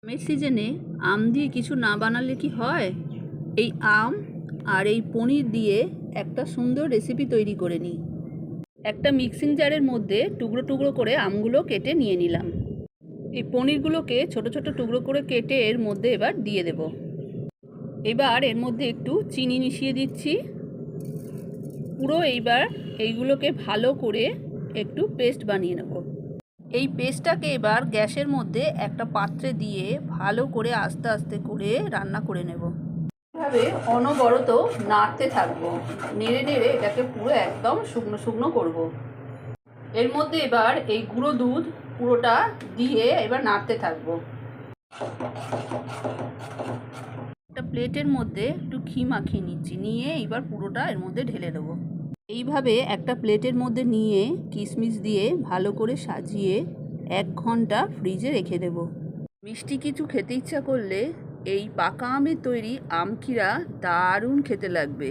আমের সিজনে আম দিয়ে কিছু না বানালে কি হয়? এই আম আর এই পনির দিয়ে একটা সুন্দর রেসিপি তৈরি করে নিই। একটা মিক্সিং জারের মধ্যে টুকরো টুকরো করে আমগুলো কেটে নিয়ে নিলাম। এই পনিরগুলোকে ছোট ছোট টুকরো করে কেটে এর মধ্যে এবার দিয়ে দেব। এবার এর মধ্যে একটু চিনি মিশিয়ে দিচ্ছি। পুরো এইবার এইগুলোকে ভালো করে একটু পেস্ট বানিয়ে নেব। এই পেস্টটাকে এবার গ্যাসের মধ্যে একটা পাত্রে দিয়ে ভালো করে আস্তে আস্তে করে রান্না করে নেব। এভাবে অনবরত নাড়তে থাকবো, নেড়ে নেড়ে এটাকে পুরো একদম শুকনো শুকনো করব। এর মধ্যে এবার এই গুঁড়ো দুধ পুরোটা দিয়ে এবার নাড়তে থাকবো। একটা প্লেটের মধ্যে একটু ঘি মাখিয়ে নিচ্ছি, নিয়ে এবার পুরোটা এর মধ্যে ঢেলে দেবো। এইভাবে একটা প্লেটের মধ্যে নিয়ে কিশমিশ দিয়ে ভালো করে সাজিয়ে 1 ঘন্টা ফ্রিজে রেখে দেব। মিষ্টি কিছু খেতে ইচ্ছা করলে এই পাকা আমের তৈরি আমক্ষীরা দারুণ খেতে লাগবে।